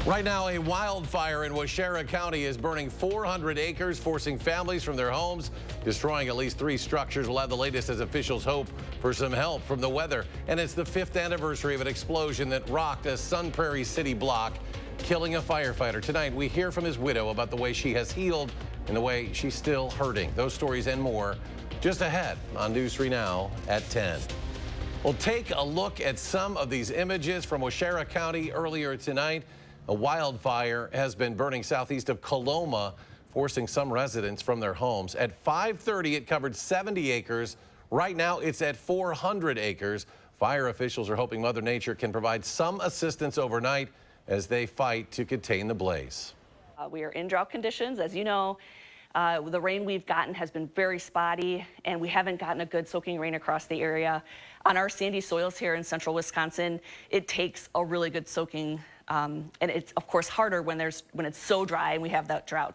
Right now, a wildfire in Waushara County is burning 400 acres, forcing families from their homes, destroying at least 3 structures. We'll have the latest as officials hope for some help from the weather. And it's the 5th anniversary of an explosion that rocked a Sun Prairie City block, killing a firefighter. Tonight, we hear from his widow about the way she has healed and the way she's still hurting. Those stories and more just ahead on News 3 Now at 10. We'll take a look at some of these images from Waushara County earlier tonight. A wildfire has been burning southeast of Coloma, forcing some residents from their homes. At 5:30, it covered 70 acres. Right now, it's at 400 acres. Fire officials are hoping Mother Nature can provide some assistance overnight as they fight to contain the blaze. We are in drought conditions, as you know. The rain we've gotten has been very spotty, and we haven't gotten a good soaking rain across the area. On our sandy soils here in central Wisconsin, it takes a really good soaking, and it's of course harder when it's so dry and we have that drought.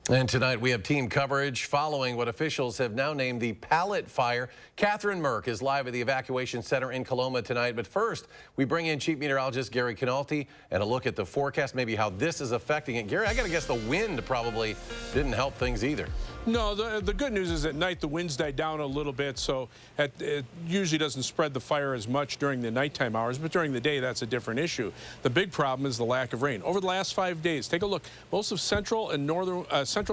And tonight we have team coverage following what officials have now named the Pallet Fire. Catherine Merck is live at the evacuation center in Coloma tonight. But first, we bring in Chief Meteorologist Gary Canalti and a look at the forecast, maybe how this is affecting it. Gary, I got to guess the wind probably didn't help things either. No, the good news is at night the winds died down a little bit, so it usually doesn't spread the fire as much during the nighttime hours, but during the day that's a different issue. The big problem is the lack of rain. Over the last 5 days, take a look. Most of central and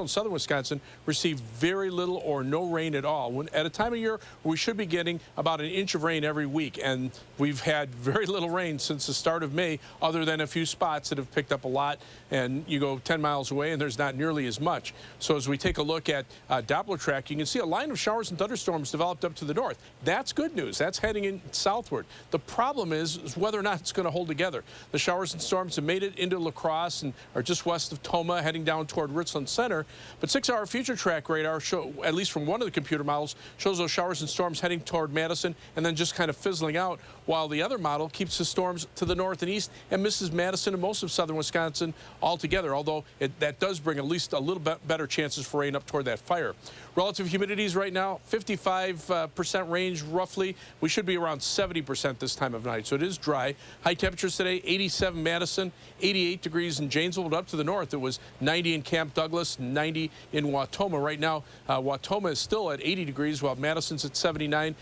southern Wisconsin received very little or no rain at all. At a time of year we should be getting about an inch of rain every week, and we've had very little rain since the start of May, other than a few spots that have picked up a lot, and you go 10 miles away and there's not nearly as much. So as we take a look at Doppler track, you can see a line of showers and thunderstorms developed up to the north. That's good news. That's heading in southward. The problem is whether or not it's going to hold together. The showers and storms have made it into La Crosse and are just west of Toma, heading down toward Richland Center. But 6-hour future track radar, at least from one of the computer models, shows those showers and storms heading toward Madison and then just kind of fizzling out, while the other model keeps the storms to the north and east and misses Madison and most of southern Wisconsin altogether, although that does bring at least a little bit better chances for rain up toward that fire. Relative humidities right now, 55% range roughly. We should be around 70% this time of night, so it is dry. High temperatures today, 87 Madison, 88 degrees in Janesville, but up to the north it was 90 in Camp Douglas, 90 in Wautoma. Right now, Wautoma is still at 80 degrees, while Madison's at 79.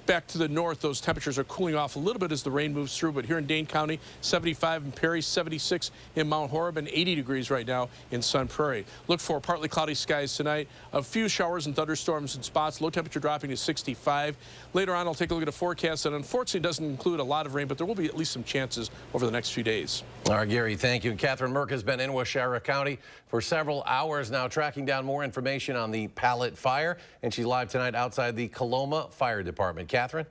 Back to the north, those temperatures are cooling off a little bit as the rain moves through, but here in Dane County, 75 in Perry, 76 in Mount Horeb, and 80 degrees right now in Sun Prairie. Look for partly cloudy skies tonight, a few showers and thunderstorms in spots, low temperature dropping to 65. Later on, I'll take a look at a forecast that unfortunately doesn't include a lot of rain, but there will be at least some chances over the next few days. All right, Gary, thank you. Catherine Merck has been in Waushara County for several hours now, tracking down more information on the Pallet Fire, and she's live tonight outside the Coloma Fire Department. Catherine?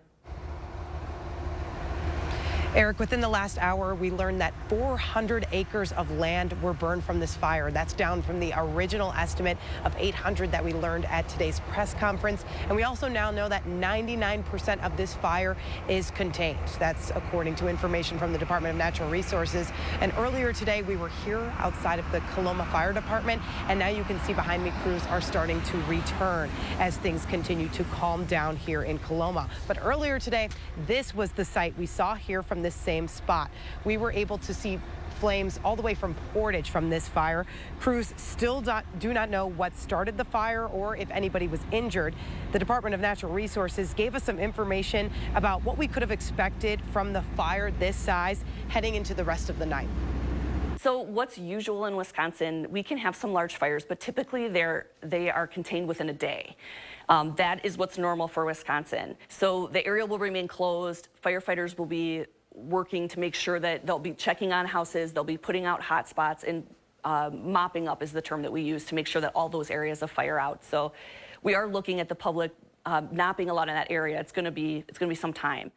Eric, within the last hour, we learned that 400 acres of land were burned from this fire. That's down from the original estimate of 800 that we learned at today's press conference. And we also now know that 99% of this fire is contained. That's according to information from the Department of Natural Resources. And earlier today, we were here outside of the Coloma Fire Department. And now you can see behind me, crews are starting to return as things continue to calm down here in Coloma. But earlier today, this was the site we saw here from this same spot. We were able to see flames all the way from Portage from this fire. Crews still do not know what started the fire or if anybody was injured. The Department of Natural Resources gave us some information about what we could have expected from the fire this size heading into the rest of the night. So what's usual in Wisconsin, we can have some large fires, but typically they are contained within a day. That is what's normal for Wisconsin. So the area will remain closed. Firefighters will be working to make sure that they'll be checking on houses, they'll be putting out hot spots, and mopping up is the term that we use to make sure that all those areas of fire out. So we are looking at the public napping a lot in that area. It's going to be some time.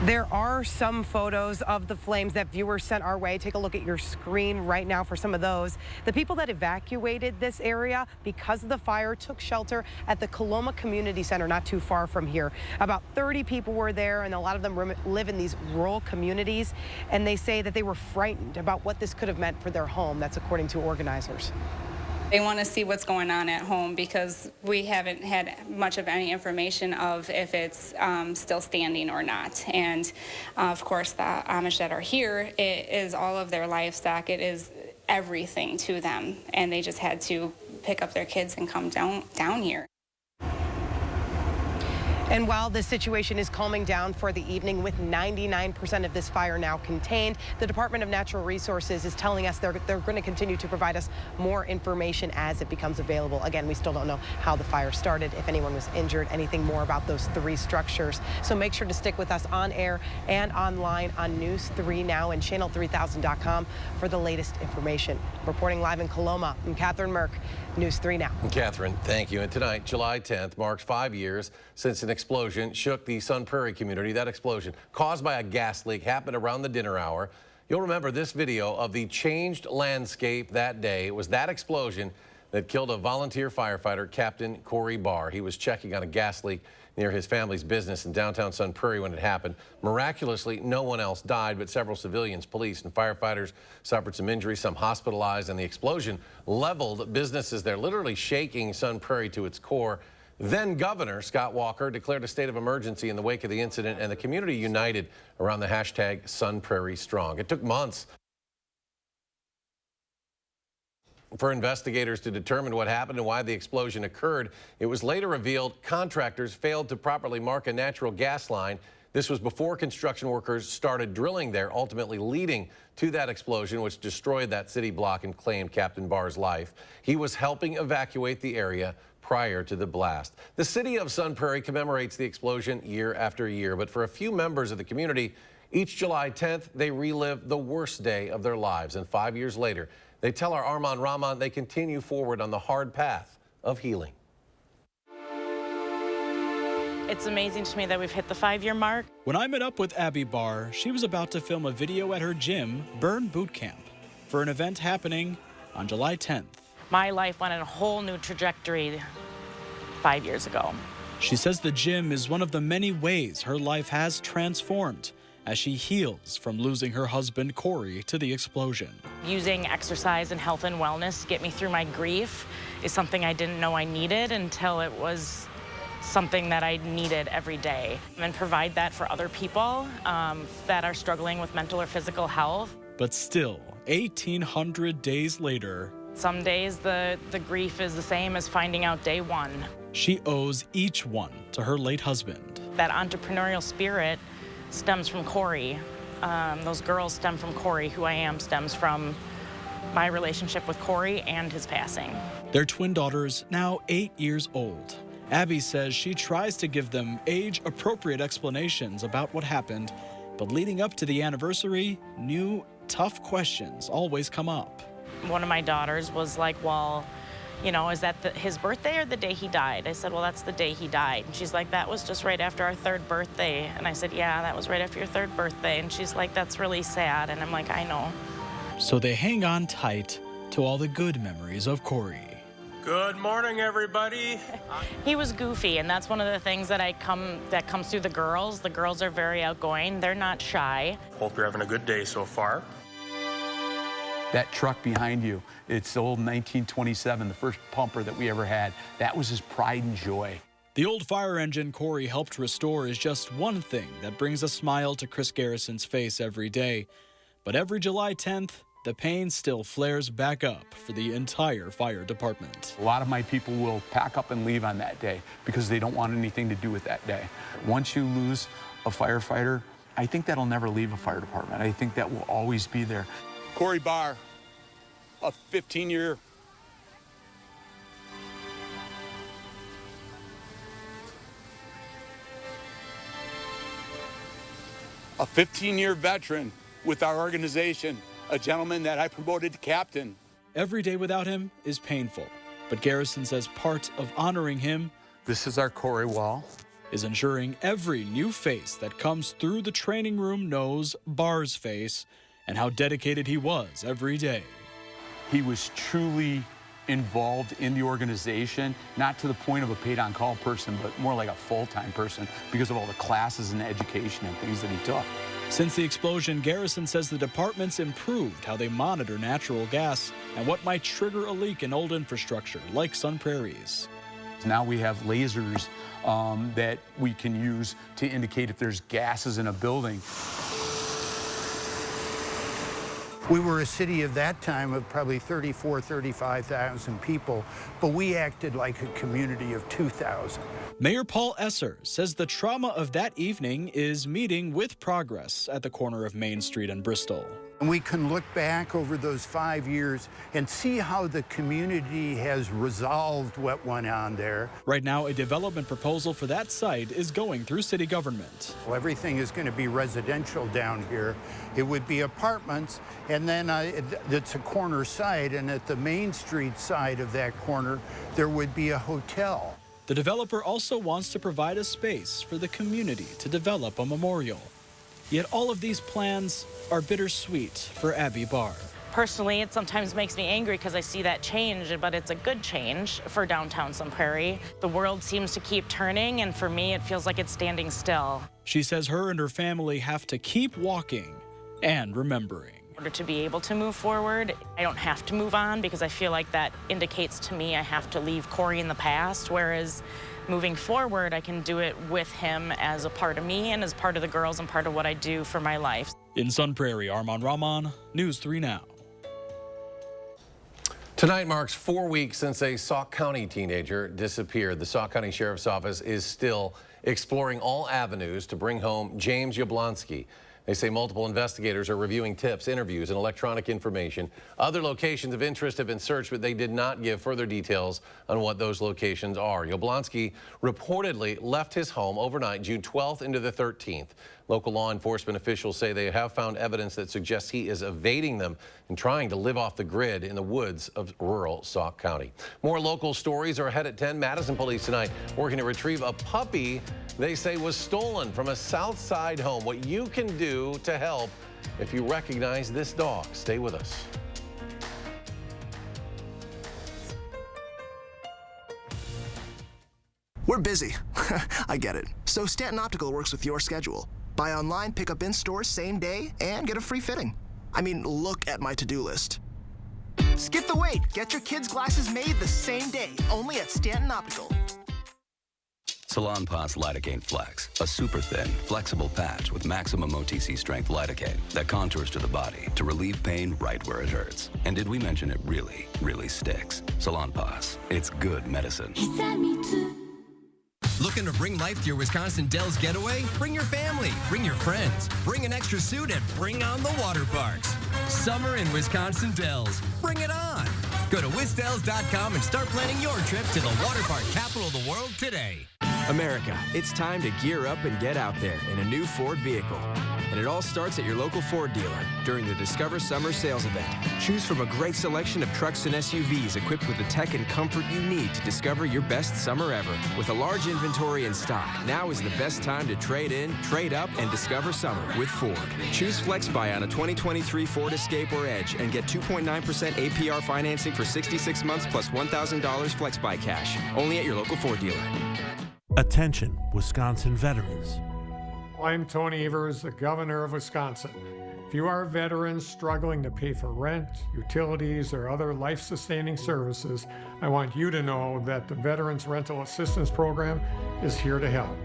There are some photos of the flames that viewers sent our way. Take a look at your screen right now for some of those. The people that evacuated this area because of the fire took shelter at the Coloma Community Center not too far from here. About 30 people were there, and a lot of them live in these rural communities, and they say that they were frightened about what this could have meant for their home. That's according to organizers. They want to see what's going on at home because we haven't had much of any information of if it's still standing or not. And of course, the Amish that are here, it is all of their livestock. It is everything to them. And they just had to pick up their kids and come down here. And while the situation is calming down for the evening with 99% of this fire now contained, the Department of Natural Resources is telling us they're going to continue to provide us more information as it becomes available. Again, we still don't know how the fire started, if anyone was injured, anything more about those 3 structures. So make sure to stick with us on air and online on News 3 Now and channel3000.com for the latest information. Reporting live in Coloma, I'm Catherine Merck, News 3 Now. Catherine, thank you. And tonight, July 10th, marks 5 years since an explosion shook the Sun Prairie community. That explosion, caused by a gas leak, happened around the dinner hour. You'll remember this video of the changed landscape that day. It was that explosion that killed a volunteer firefighter, Captain Corey Barr. He was checking on a gas leak near his family's business in downtown Sun Prairie when it happened. Miraculously, no one else died, but several civilians, police, and firefighters suffered some injuries, some hospitalized, and the explosion leveled businesses there, literally shaking Sun Prairie to its core. Then Governor Scott Walker declared a state of emergency in the wake of the incident, and the community united around the hashtag Sun Prairie Strong. It took months for investigators to determine what happened and why the explosion occurred. It was later revealed contractors failed to properly mark a natural gas line. This was before construction workers started drilling there, ultimately leading to that explosion, which destroyed that city block and claimed Captain Barr's life. He was helping evacuate the area prior to the blast. The city of Sun Prairie commemorates the explosion year after year, but for a few members of the community, each July 10th, they relive the worst day of their lives. And 5 years later, they tell our Armand Rahman they continue forward on the hard path of healing. It's amazing to me that we've hit the 5-year mark. When I met up with Abby Barr, she was about to film a video at her gym, Burn Boot Camp, for an event happening on July 10th. My life went in a whole new trajectory 5 years ago. She says the gym is one of the many ways her life has transformed as she heals from losing her husband, Corey, to the explosion. Using exercise and health and wellness to get me through my grief is something I didn't know I needed until it was something that I needed every day. And provide that for other people that are struggling with mental or physical health. But still, 1,800 days later, some days the grief is the same as finding out day one. She owes each one to her late husband. That entrepreneurial spirit stems from Corey. Those girls stem from Corey. Who I am stems from my relationship with Corey and his passing. Their twin daughters, now 8 years old. Abby says she tries to give them age-appropriate explanations about what happened, but leading up to the anniversary, new, tough questions always come up. One of my daughters was like, well, you know, is that his birthday or the day he died? I said, well, that's the day he died. And she's like, that was just right after our 3rd birthday. And I said, yeah, that was right after your 3rd birthday. And she's like, that's really sad. And I'm like, I know. So they hang on tight to all the good memories of Corey. Good morning, everybody. He was goofy, and that's one of the things that comes through the girls. The girls are very outgoing. They're not shy. Hope you're having a good day so far. That truck behind you, it's the old 1927, the first pumper that we ever had. That was his pride and joy. The old fire engine Corey helped restore is just one thing that brings a smile to Chris Garrison's face every day. But every July 10th, the pain still flares back up for the entire fire department. A lot of my people will pack up and leave on that day because they don't want anything to do with that day. Once you lose a firefighter, I think that'll never leave a fire department. I think that will always be there. Corey Barr, a 15-year veteran with our organization, a gentleman that I promoted to captain. Every day without him is painful, but Garrison says part of honoring him, This is our Corey wall, is ensuring every new face that comes through the training room knows Barr's face and how dedicated he was every day. He was truly involved in the organization, not to the point of a paid-on-call person, but more like a full-time person because of all the classes and education and things that he took. Since the explosion, Garrison says the department's improved how they monitor natural gas and what might trigger a leak in old infrastructure like Sun Prairie's. Now we have lasers that we can use to indicate if there's gases in a building. We were a city of that time of probably 35,000 people, but we acted like a community of 2,000. Mayor Paul Esser says the trauma of that evening is meeting with progress at the corner of Main Street and Bristol. And we can look back over those 5 years and see how the community has resolved what went on there. Right now, a development proposal for that site is going through city government. Well, everything is going to be residential down here. It would be apartments, and then it's a corner site, and at the Main Street side of that corner, there would be a hotel. The developer also wants to provide a space for the community to develop a memorial. Yet all of these plans are bittersweet for Abby Barr. Personally, it sometimes makes me angry because I see that change, but it's a good change for downtown Sun Prairie. The world seems to keep turning, and for me, it feels like it's standing still. She says her and her family have to keep walking and remembering. In order to be able to move forward, I don't have to move on because I feel like that indicates to me I have to leave Corey in the past, whereas moving forward, I can do it with him as a part of me and as part of the girls and part of what I do for my life. In Sun Prairie, Armand Rahman, News 3 Now. Tonight marks 4 weeks since a Sauk County teenager disappeared. The Sauk County Sheriff's Office is still exploring all avenues to bring home James Yablonsky. They say multiple investigators are reviewing tips, interviews, and electronic information. Other locations of interest have been searched, but they did not give further details on what those locations are. Yablonsky reportedly left his home overnight, June 12th into the 13th. Local law enforcement officials say they have found evidence that suggests he is evading them and trying to live off the grid in the woods of rural Sauk County. More local stories are ahead at 10. Madison police tonight working to retrieve a puppy they say was stolen from a South Side home. What you can do to help if you recognize this dog. Stay with us. We're busy. I get it. So Stanton Optical works with your schedule. Buy online, pick up in store same day, and get a free fitting. I mean, look at my to-do list. Skip the wait. Get your kids' glasses made the same day, only at Stanton Optical. Salonpas Lidocaine Flex, a super thin, flexible patch with maximum OTC strength lidocaine that contours to the body to relieve pain right where it hurts. And did we mention it really, really sticks? Salonpas, it's good medicine. Looking to bring life to your Wisconsin Dells getaway? Bring your family, bring your friends, bring an extra suit, and bring on the water parks. Summer in Wisconsin Dells. Bring it on. Go to WISC-TV.com and start planning your trip to the water park capital of the world today. America, it's time to gear up and get out there in a new Ford vehicle. And it all starts at your local Ford dealer during the Discover Summer Sales Event. Choose from a great selection of trucks and SUVs equipped with the tech and comfort you need to discover your best summer ever. With a large inventory in stock, now is the best time to trade in, trade up, and discover summer with Ford. Choose FlexBuy on a 2023 Ford Escape or Edge and get 2.9% APR financing for 66 months plus $1,000 FlexBuy cash. Only at your local Ford dealer. Attention, Wisconsin veterans. I'm Tony Evers, the governor of Wisconsin. If you are a veteran struggling to pay for rent, utilities, or other life-sustaining services, I want you to know that the Veterans Rental Assistance Program is here to help.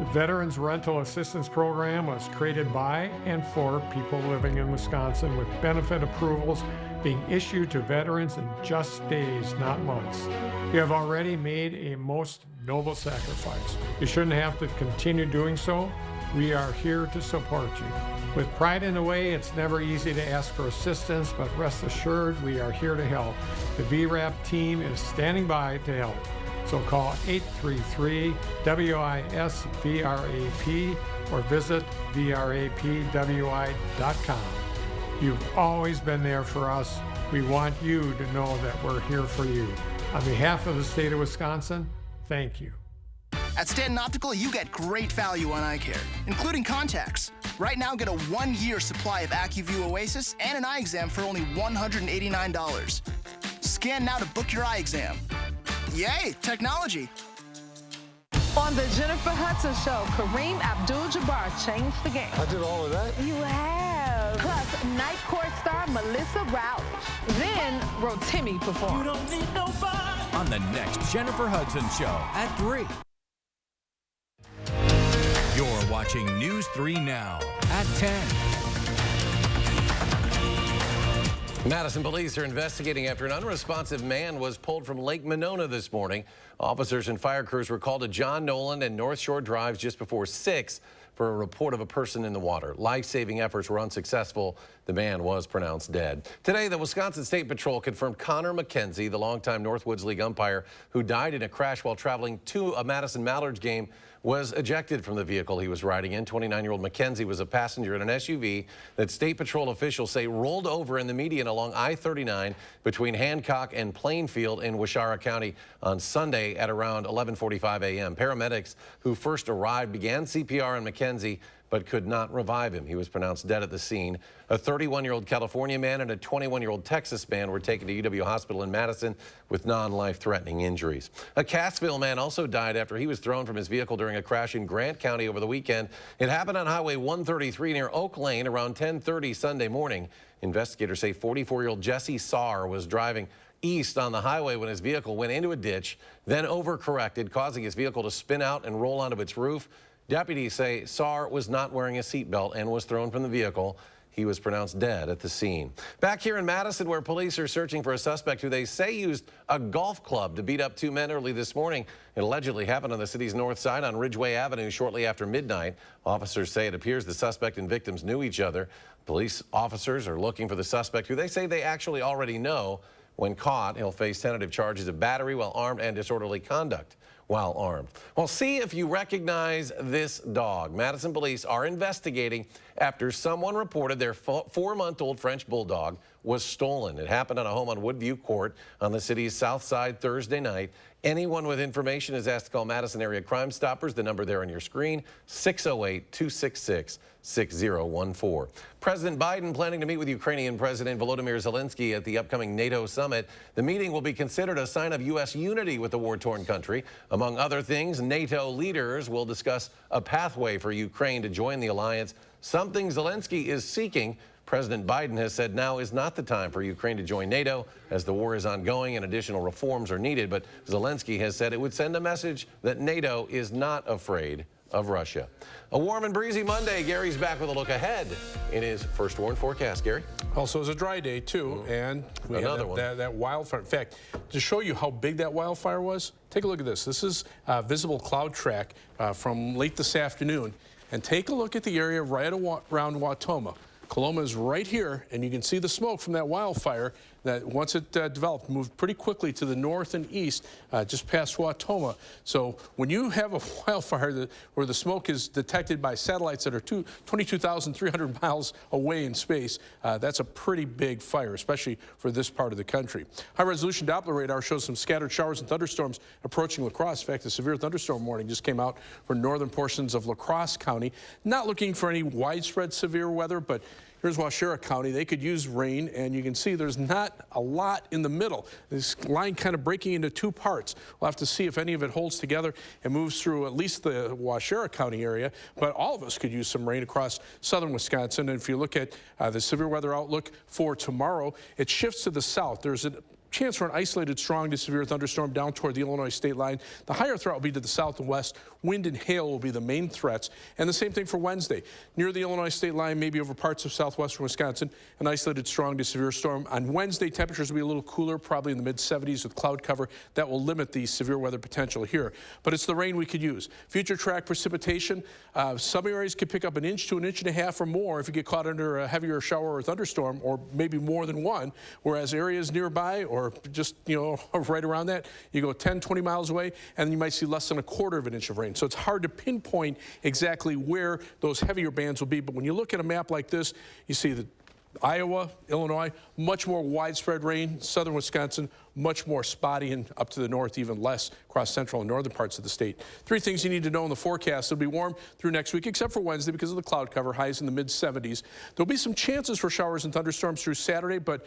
The Veterans Rental Assistance Program was created by and for people living in Wisconsin with benefit approvals being issued to veterans in just days, not months. You have already made a most noble sacrifice. You shouldn't have to continue doing so. We are here to support you. With pride in the way, it's never easy to ask for assistance, but rest assured we are here to help. The VRAP team is standing by to help. So call 833-WISC-VRAP or visit vrapwi.com. You've always been there for us. We want you to know that we're here for you. On behalf of the state of Wisconsin, thank you. At Stanton Optical, you get great value on eye care, including contacts. Right now, get a 1-year supply of AccuView Oasis and an eye exam for only $189. Scan now to book your eye exam. Yay, technology. On the Jennifer Hudson Show, Kareem Abdul-Jabbar changed the game. I did all of that? You have. Plus, Night Court star Melissa Rowledge. Then Rotimi performed. On the next Jennifer Hudson Show at 3. You're watching News 3 Now at 10. Madison police are investigating after an unresponsive man was pulled from Lake Monona this morning. Officers and fire crews were called to John Nolan and North Shore Drives just before 6 for a report of a person in the water. Life-saving efforts were unsuccessful. The man was pronounced dead. Today, the Wisconsin State Patrol confirmed Connor McKenzie, the longtime Northwoods League umpire who died in a crash while traveling to a Madison Mallards game, was ejected from the vehicle he was riding in. 29-year-old McKenzie was a passenger in an SUV that State Patrol officials say rolled over in the median along I-39 between Hancock and Plainfield in Wishara County on Sunday at around 11:45 a.m. Paramedics who first arrived began CPR on McKenzie but could not revive him. He was pronounced dead at the scene. A 31-year-old California man and a 21-year-old Texas man were taken to UW Hospital in Madison with non-life-threatening injuries. A Cassville man also died after he was thrown from his vehicle during a crash in Grant County over the weekend. It happened on Highway 133 near Oak Lane around 10:30 Sunday morning. Investigators say 44-year-old Jesse Saar was driving east on the highway when his vehicle went into a ditch, then overcorrected, causing his vehicle to spin out and roll onto its roof. Deputies say Saar was not wearing a seatbelt and was thrown from the vehicle. He was pronounced dead at the scene. Back here in Madison, where police are searching for a suspect who they say used a golf club to beat up 2 men early this morning. It allegedly happened on the city's north side on Ridgeway Avenue shortly after midnight. Officers say it appears the suspect and victims knew each other. Police officers are looking for the suspect, who they say they actually already know. When caught, he'll face tentative charges of battery while armed and disorderly conduct while armed. Well, see if you recognize this dog. Madison police are investigating after someone reported their 4-month-old French bulldog was stolen. It happened on a home on Woodview Court on the city's south side Thursday night. Anyone with information is asked to call Madison Area Crime Stoppers. The number there on your screen, 608-266-6014. President Biden planning to meet with Ukrainian President Volodymyr Zelensky at the upcoming NATO summit. The meeting will be considered a sign of U.S. unity with the war-torn country. Among other things, NATO leaders will discuss a pathway for Ukraine to join the alliance, something Zelensky is seeking. President Biden has said now is not the time for Ukraine to join NATO as the war is ongoing and additional reforms are needed. But Zelensky has said it would send a message that NATO is not afraid of Russia. A warm and breezy Monday. Gary's back with a look ahead in his first warn forecast. Gary? Also, it's a dry day, too, and we Another had that wildfire. In fact, to show you how big that wildfire was, take a look at this. This is a visible cloud track from late this afternoon. And take a look at the area right around Wautoma. Coloma is right here, and you can see the smoke from that wildfire that once it developed, moved pretty quickly to the north and east, just past Wautoma. So when you have a wildfire where the smoke is detected by satellites that are 22,300 miles away in space, that's a pretty big fire, especially for this part of the country. High-resolution Doppler radar shows some scattered showers and thunderstorms approaching La Crosse. In fact, a severe thunderstorm warning just came out for northern portions of La Crosse County. Not looking for any widespread severe weather, but here's Waushara County. They could use rain, and you can see there's not a lot in the middle. This line kind of breaking into 2 parts. We'll have to see if any of it holds together and moves through at least the Waushara County area, but all of us could use some rain across southern Wisconsin. And if you look at the severe weather outlook for tomorrow, it shifts to the south. There's a chance for an isolated strong to severe thunderstorm down toward the Illinois state line. The higher threat will be to the south and west. Wind and hail will be the main threats. And the same thing for Wednesday. Near the Illinois state line, maybe over parts of southwestern Wisconsin, an isolated strong to severe storm. On Wednesday, temperatures will be a little cooler, probably in the mid-70s with cloud cover. That will limit the severe weather potential here. But it's the rain we could use. Future track precipitation, some areas could pick up 1 inch to 1.5 inches or more if you get caught under a heavier shower or thunderstorm, or maybe more than one, whereas areas nearby or just, right around that, you go 10, 20 miles away, and you might see less than 1/4 inch of rain. So it's hard to pinpoint exactly where those heavier bands will be. But when you look at a map like this, you see that Iowa, Illinois, much more widespread rain. Southern Wisconsin, much more spotty, and up to the north, even less across central and northern parts of the state. 3 things you need to know in the forecast. It'll be warm through next week, except for Wednesday because of the cloud cover, highs in the mid-70s. There'll be some chances for showers and thunderstorms through Saturday, but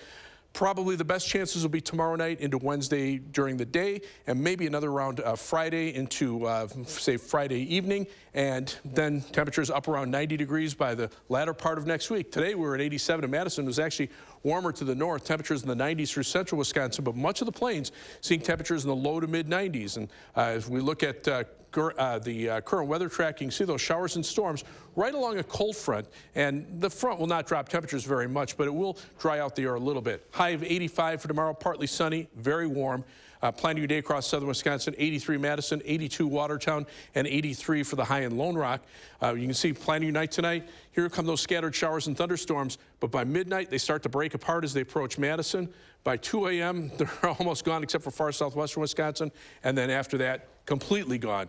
Probably the best chances will be tomorrow night into Wednesday during the day, and maybe another round Friday into, say, Friday evening, and then temperatures up around 90 degrees by the latter part of next week. Today we were at 87 in Madison. It was actually warmer to the north, temperatures in the 90s through central Wisconsin, but much of the plains seeing temperatures in the low to mid 90s. And as we look at the current weather tracking, see those showers and storms right along a cold front, and the front will not drop temperatures very much, but it will dry out the air a little bit. High of 85 for tomorrow, partly sunny, very warm. Planning your day across southern Wisconsin, 83 Madison, 82 Watertown, and 83 for the high in Lone Rock. You can see planning your night tonight. Here come those scattered showers and thunderstorms, but by midnight, they start to break apart as they approach Madison. By 2 a.m., they're almost gone except for far southwestern Wisconsin, and then after that, completely gone.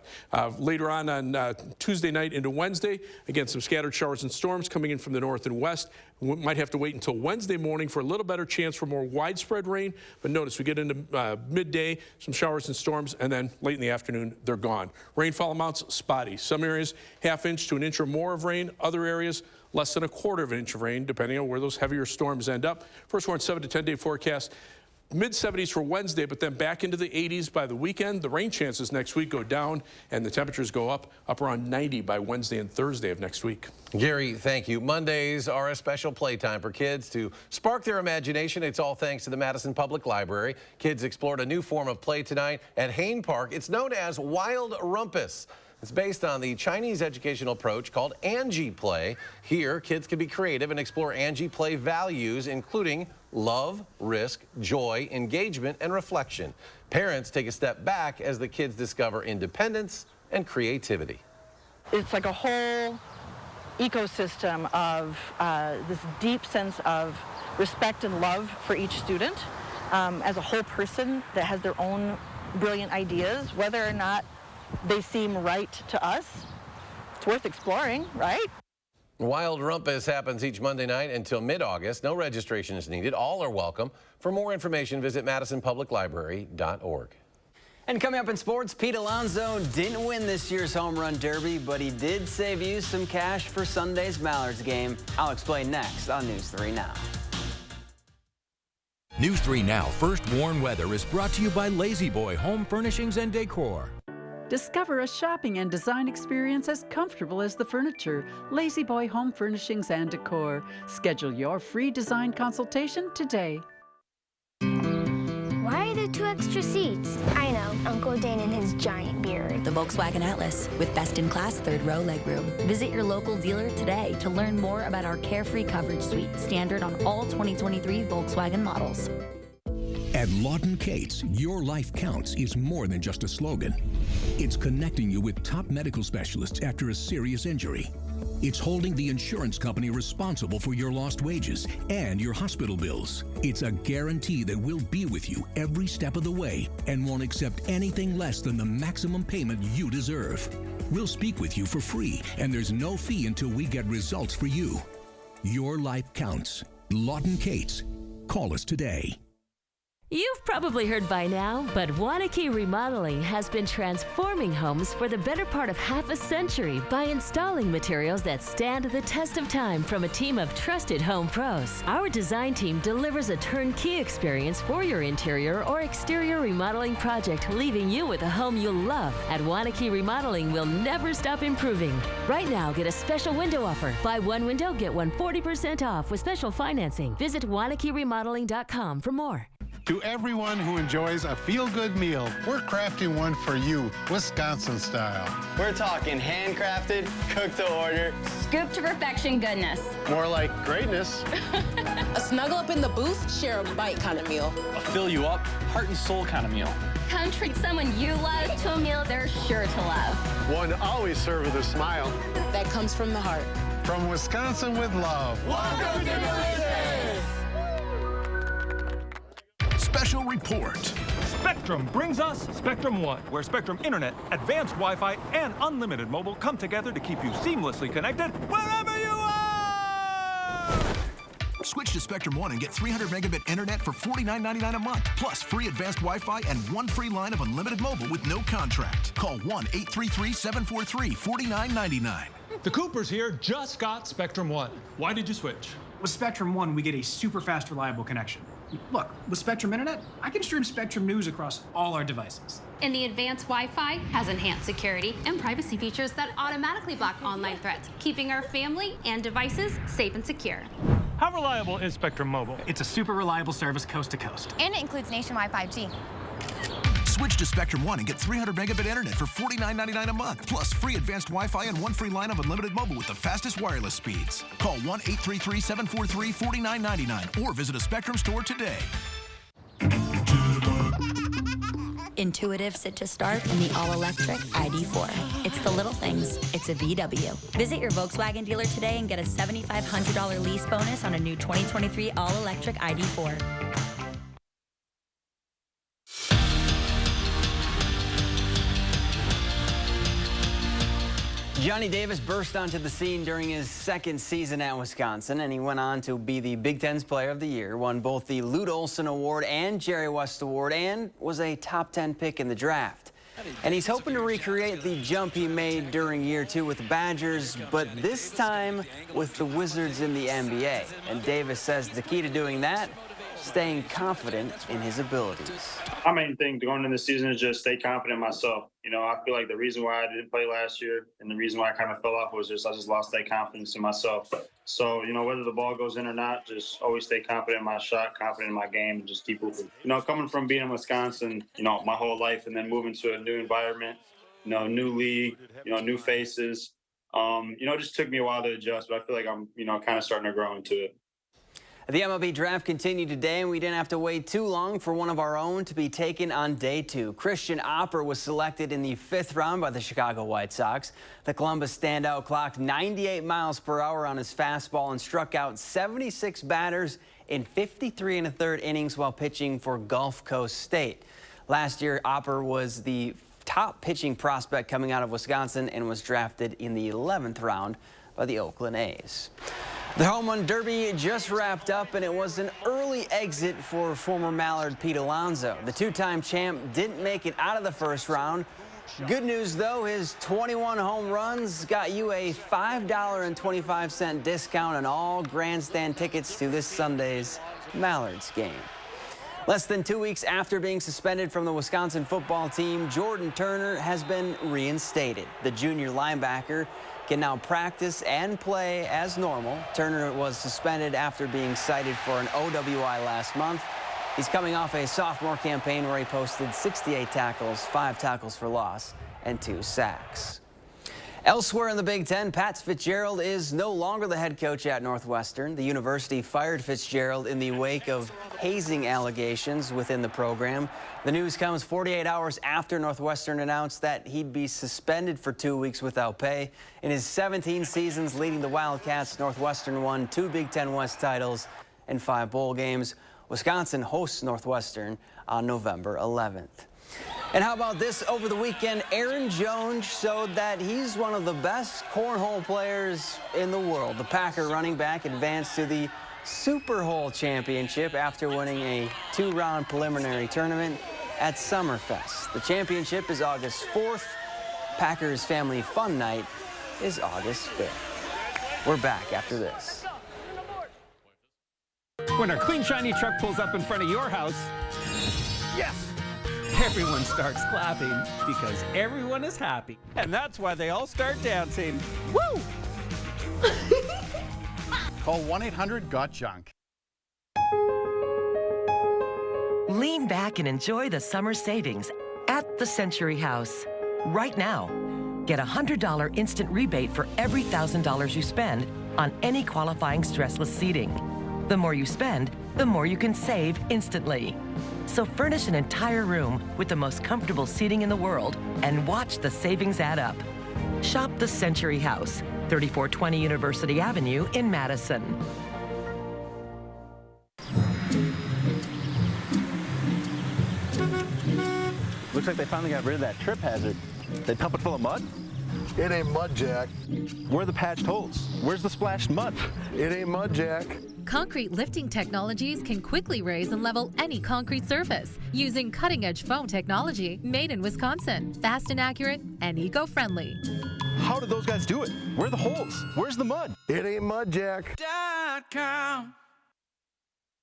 Later on Tuesday night into Wednesday, again, some scattered showers and storms coming in from the north and west. We might have to wait until Wednesday morning for a little better chance for more widespread rain, but notice we get into midday, some showers and storms, and then late in the afternoon, they're gone. Rainfall amounts, spotty. Some areas, ½ inch to an inch or more of rain. Other areas, less than ¼ inch of rain, depending on where those heavier storms end up. First warn 7 to 10 day forecast. Mid-70s for Wednesday, but then back into the 80s by the weekend. The rain chances next week go down, and the temperatures go up around 90 by Wednesday and Thursday of next week. Gary, thank you. Mondays are a special playtime for kids to spark their imagination. It's all thanks to the Madison Public Library. Kids explored a new form of play tonight at Hain Park. It's known as Wild Rumpus. It's based on the Chinese educational approach called Angie Play. Here, kids can be creative and explore Angie Play values, including love, risk, joy, engagement, and reflection. Parents take a step back as the kids discover independence and creativity. It's like a whole ecosystem of this deep sense of respect and love for each student as a whole person that has their own brilliant ideas, whether or not they seem right to us. It's worth exploring, right? Wild Rumpus happens each Monday night until mid-August. No registration is needed. All are welcome. For more information, visit madisonpubliclibrary.org. And coming up in sports, Pete Alonso didn't win this year's Home Run Derby, but he did save you some cash for Sunday's Mallards game. I'll explain next on News 3 Now. News 3 Now First Warn Weather is brought to you by Lazy Boy Home Furnishings and Decor. Discover a shopping and design experience as comfortable as the furniture. Lazy Boy Home Furnishings and Decor. Schedule your free design consultation today. Why are there 2 extra seats? I know, Uncle Dane and his giant beard. The Volkswagen Atlas with best-in-class third-row legroom. Visit your local dealer today to learn more about our Carefree Coverage Suite, standard on all 2023 Volkswagen models. At Lawton Cates, your life counts is more than just a slogan. It's connecting you with top medical specialists after a serious injury. It's holding the insurance company responsible for your lost wages and your hospital bills. It's a guarantee that we'll be with you every step of the way and won't accept anything less than the maximum payment you deserve. We'll speak with you for free, and there's no fee until we get results for you. Your life counts. Lawton Cates. Call us today. You've probably heard by now, but Wanakee Remodeling has been transforming homes for the better part of half a century by installing materials that stand the test of time from a team of trusted home pros. Our design team delivers a turnkey experience for your interior or exterior remodeling project, leaving you with a home you'll love. At Wanakee Remodeling, we'll never stop improving. Right now, get a special window offer. Buy one window, get one 40% off with special financing. Visit WanakeeRemodeling.com for more. To everyone who enjoys a feel-good meal, we're crafting one for you, Wisconsin style. We're talking handcrafted, cooked to order, scoop to perfection goodness. More like greatness. A snuggle up in the booth, share a bite kind of meal. A fill you up, heart and soul kind of meal. Come treat someone you love to a meal they're sure to love. One always served with a smile. That comes from the heart. From Wisconsin with love. Welcome to Delicious! Special report. Spectrum brings us Spectrum One, where Spectrum Internet, advanced Wi-Fi, and unlimited mobile come together to keep you seamlessly connected wherever you are! Switch to Spectrum One and get 300 megabit internet for $49.99 a month, plus free advanced Wi-Fi and one free line of unlimited mobile with no contract. Call 1-833-743-4999. The Coopers here just got Spectrum One. Why did you switch? With Spectrum One, we get a super fast, reliable connection. Look, with Spectrum Internet, I can stream Spectrum News across all our devices. And the advanced Wi-Fi has enhanced security and privacy features that automatically block online threats, keeping our family and devices safe and secure. How reliable is Spectrum Mobile? It's a super reliable service coast to coast. And it includes nationwide 5G. Switch to Spectrum One and get 300 megabit internet for $49.99 a month, plus free advanced Wi-Fi and 1 free line of unlimited mobile with the fastest wireless speeds. Call 1-833-743-4999 or visit a Spectrum store today. Intuitive sit to start in the all-electric ID4. It's the little things. It's a VW. Visit your Volkswagen dealer today and get a $7,500 lease bonus on a new 2023 all-electric ID4. Johnny Davis burst onto the scene during his second season at Wisconsin, and he went on to be the Big Ten's Player of the Year, won both the Lute Olson Award and Jerry West Award, and was a top 10 pick in the draft. And he's hoping to recreate the jump he made during year 2 with the Badgers, but this time with the Wizards in the NBA. And Davis says the key to doing that, staying confident in his abilities. My main thing going into the season is just stay confident in myself. You know, I feel like the reason why I didn't play last year and the reason why I kind of fell off was I just lost that confidence in myself. So, you know, whether the ball goes in or not, just always stay confident in my shot, confident in my game, and just keep moving. You know, coming from being in Wisconsin, you know, my whole life and then moving to a new environment, you know, new league, you know, new faces, you know, it just took me a while to adjust, but I feel like I'm, you know, kind of starting to grow into it. The MLB draft continued today, and we didn't have to wait too long for one of our own to be taken on day 2. Christian Opper was selected in the 5th round by the Chicago White Sox. The Columbus standout clocked 98 miles per hour on his fastball and struck out 76 batters in 53 1/3 innings while pitching for Gulf Coast State. Last year, Opper was the top pitching prospect coming out of Wisconsin and was drafted in the 11th round by the Oakland A's. The Home Run Derby just wrapped up, and it was an early exit for former Mallard Pete Alonso. The two-time champ didn't make it out of the first round. Good news, though, his 21 home runs got you a $5.25 discount on all grandstand tickets to this Sunday's Mallards game. Less than 2 weeks after being suspended from the Wisconsin football team, Jordan Turner has been reinstated. The junior linebacker can now practice and play as normal. Turner was suspended after being cited for an OWI last month. He's coming off a sophomore campaign where he posted 68 tackles, 5 tackles for loss, and 2 sacks. Elsewhere in the Big Ten, Pat Fitzgerald is no longer the head coach at Northwestern. The university fired Fitzgerald in the wake of hazing allegations within the program. The news comes 48 hours after Northwestern announced that he'd be suspended for 2 weeks without pay. In his 17 seasons leading the Wildcats, Northwestern won 2 Big Ten West titles and 5 bowl games. Wisconsin hosts Northwestern on November 11th. And how about this? Over the weekend, Aaron Jones showed that he's one of the best cornhole players in the world. The Packer running back advanced to the Super Hole Championship after winning a 2-round preliminary tournament at Summerfest. The championship is August 4th. Packers Family Fun Night is August 5th. We're back after this. When our clean, shiny truck pulls up in front of your house, yes! Everyone starts clapping because everyone is happy. And that's why they all start dancing. Woo! Call 1-800-GOT-JUNK. Lean back and enjoy the summer savings at the Century House. Right now, get a $100 instant rebate for every $1,000 you spend on any qualifying stressless seating. The more you spend, the more you can save instantly. So furnish an entire room with the most comfortable seating in the world and watch the savings add up. Shop the Century House, 3420 University Avenue in Madison. Looks like they finally got rid of that trip hazard. They pump it full of mud? It ain't mud, Jack. Where are the patched holes? Where's the splashed mud? It ain't mud, Jack. Concrete lifting technologies can quickly raise and level any concrete surface using cutting-edge foam technology made in Wisconsin. Fast and accurate and eco-friendly. How did those guys do it? Where are the holes? Where's the mud? It ain't mud, Jack. .com.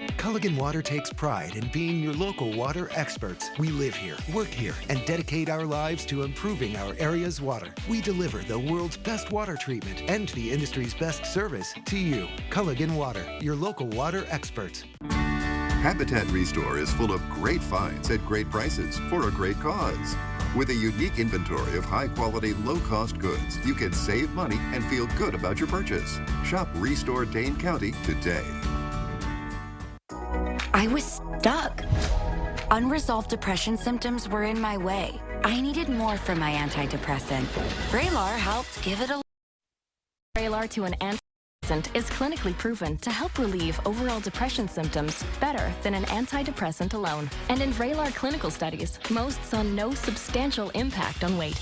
Culligan Water takes pride in being your local water experts. We live here, work here, and dedicate our lives to improving our area's water. We deliver the world's best water treatment and the industry's best service to you. Culligan Water, your local water experts. Habitat Restore is full of great finds at great prices for a great cause. With a unique inventory of high-quality, low-cost goods, you can save money and feel good about your purchase. Shop Restore Dane County today. I was stuck. Unresolved depression symptoms were in my way. I needed more from my antidepressant. Vraylar helped give it a... Vraylar to an antidepressant is clinically proven to help relieve overall depression symptoms better than an antidepressant alone. And in Vraylar clinical studies, most saw no substantial impact on weight.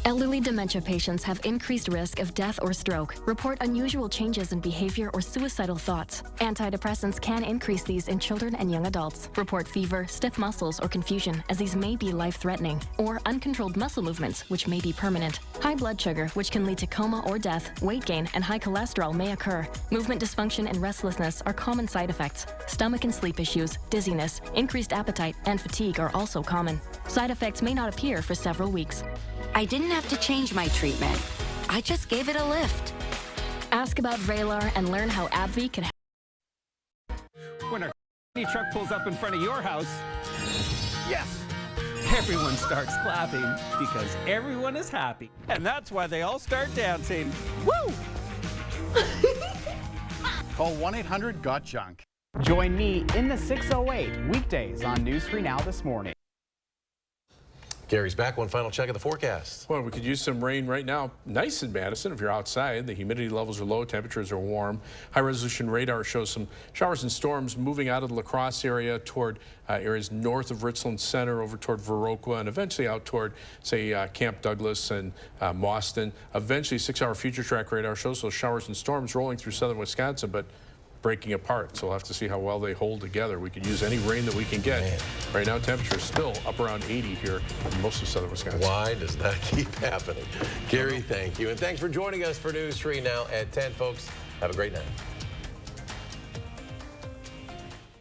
Elderly dementia patients have increased risk of death or stroke, report unusual changes in behavior or suicidal thoughts. Antidepressants can increase these in children and young adults, report fever, stiff muscles, or confusion, as these may be life-threatening, or uncontrolled muscle movements, which may be permanent. High blood sugar, which can lead to coma or death, weight gain, and high cholesterol may occur. Movement dysfunction and restlessness are common side effects. Stomach and sleep issues, dizziness, increased appetite, and fatigue are also common. Side effects may not appear for several weeks. I didn't have to change my treatment. I just gave it a lift. Ask about Vraylar and learn how AbbVie can help. When our truck pulls up in front of your house, yes, everyone starts clapping because everyone is happy. And that's why they all start dancing. Woo! Call 1-800-GOT-JUNK. Join me in the 608 weekdays on News 3 Now this morning. Gary's back. One final check of the forecast. Well, we could use some rain right now. Nice in Madison if you're outside. The humidity levels are low, temperatures are warm. High-resolution radar shows some showers and storms moving out of the La Crosse area toward areas north of Richland Center, over toward Viroqua, and eventually out toward, say, Camp Douglas and Mauston. Eventually, 6-hour future track radar shows those showers and storms rolling through southern Wisconsin, but breaking apart, so we'll have to see how well they hold together. We could use any rain that we can get. Man. Right now, temperatures still up around 80 here in most of southern Wisconsin. Why does that keep happening? Gary, thank you. And thanks for joining us for News 3 Now at 10, folks. Have a great night.